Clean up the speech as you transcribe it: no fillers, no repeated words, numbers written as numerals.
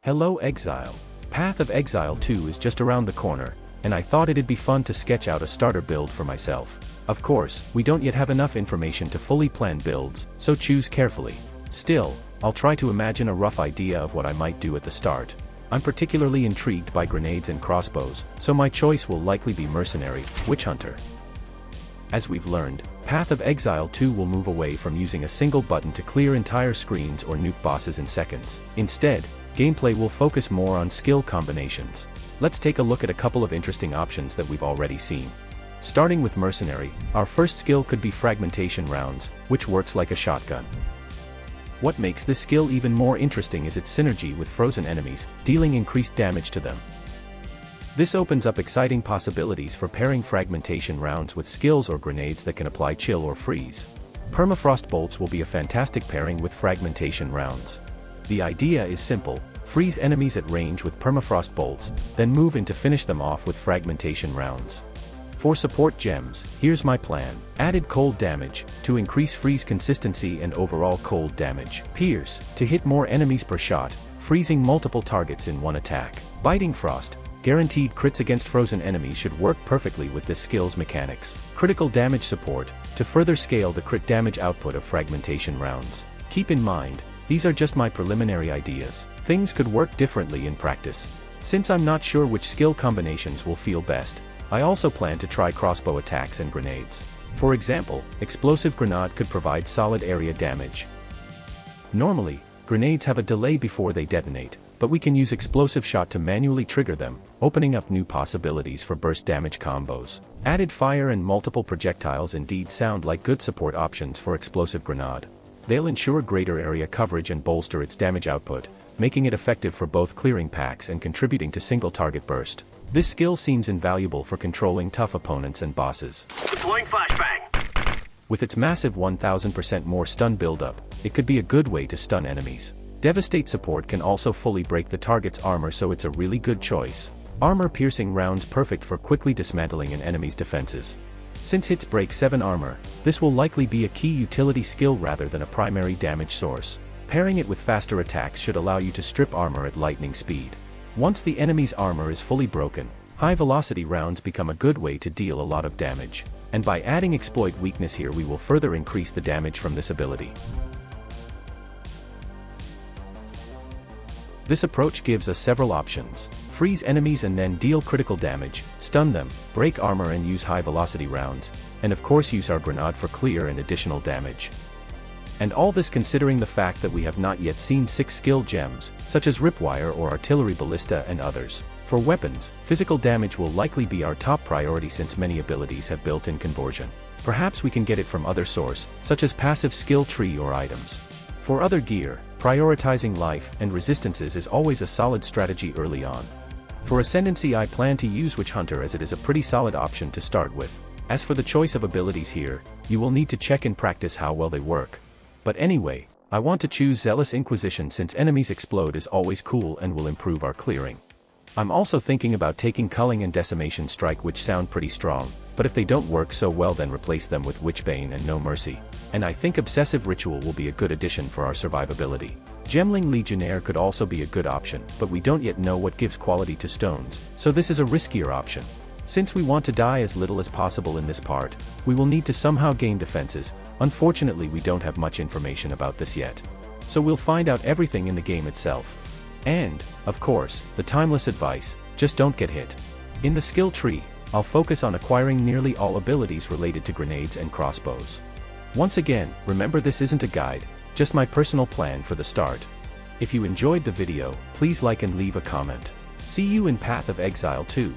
Hello Exile. Path of Exile 2 is just around the corner, and I thought it'd be fun to sketch out a starter build for myself. Of course, we don't yet have enough information to fully plan builds, so choose carefully. Still, I'll try to imagine a rough idea of what I might do at the start. I'm particularly intrigued by grenades and crossbows, so my choice will likely be Mercenary, Witchhunter. As we've learned, Path of Exile 2 will move away from using a single button to clear entire screens or nuke bosses in seconds. Instead, gameplay will focus more on skill combinations. Let's take a look at a couple of interesting options that we've already seen. Starting with Mercenary, our first skill could be Fragmentation Rounds, which works like a shotgun. What makes this skill even more interesting is its synergy with frozen enemies, dealing increased damage to them. This opens up exciting possibilities for pairing Fragmentation Rounds with skills or grenades that can apply Chill or Freeze. Permafrost Bolts will be a fantastic pairing with Fragmentation Rounds. The idea is simple: freeze enemies at range with Permafrost Bolts, then move in to finish them off with Fragmentation Rounds. For support gems, here's my plan. Added Cold Damage, to increase freeze consistency and overall cold damage. Pierce, to hit more enemies per shot, freezing multiple targets in one attack. Biting Frost, guaranteed crits against frozen enemies should work perfectly with this skill's mechanics. Critical Damage Support, to further scale the crit damage output of Fragmentation Rounds. Keep in mind, these are just my preliminary ideas. Things could work differently in practice. Since I'm not sure which skill combinations will feel best, I also plan to try crossbow attacks and grenades. For example, Explosive Grenade could provide solid area damage. Normally, grenades have a delay before they detonate, but we can use Explosive Shot to manually trigger them, opening up new possibilities for burst damage combos. Added Fire and multiple projectiles indeed sound like good support options for Explosive Grenade. They'll ensure greater area coverage and bolster its damage output, making it effective for both clearing packs and contributing to single target burst. This skill seems invaluable for controlling tough opponents and bosses. Deploying flashbang. With its massive 1000% more stun buildup, it could be a good way to stun enemies. Devastate support can also fully break the target's armor, so it's a really good choice. Armor-piercing rounds perfect for quickly dismantling an enemy's defenses. Since hits break 7 armor, this will likely be a key utility skill rather than a primary damage source. Pairing it with faster attacks should allow you to strip armor at lightning speed. Once the enemy's armor is fully broken, high-velocity rounds become a good way to deal a lot of damage. And by adding Exploit Weakness here, we will further increase the damage from this ability. This approach gives us several options: freeze enemies and then deal critical damage, stun them, break armor and use high-velocity rounds, and of course use our grenade for clear and additional damage. And all this considering the fact that we have not yet seen 6 skill gems, such as Ripwire or Artillery Ballista and others. For weapons, physical damage will likely be our top priority since many abilities have built-in conversion. Perhaps we can get it from other source, such as passive skill tree or items. For other gear, prioritizing life and resistances is always a solid strategy early on. For Ascendancy, I plan to use Witchhunter as it is a pretty solid option to start with. As for the choice of abilities here, you will need to check in practice how well they work. But anyway, I want to choose Zealous Inquisition since enemies explode is always cool and will improve our clearing. I'm also thinking about taking Culling and Decimation Strike, which sound pretty strong, but if they don't work so well then replace them with Witchbane and No Mercy. And I think Obsessive Ritual will be a good addition for our survivability. Gemling Legionnaire could also be a good option, but we don't yet know what gives quality to stones, so this is a riskier option. Since we want to die as little as possible in this part, we will need to somehow gain defenses. Unfortunately, we don't have much information about this yet. So we'll find out everything in the game itself. And, of course, the timeless advice: just don't get hit. In the skill tree, I'll focus on acquiring nearly all abilities related to grenades and crossbows. Once again, remember this isn't a guide, just my personal plan for the start. If you enjoyed the video, please like and leave a comment. See you in Path of Exile 2.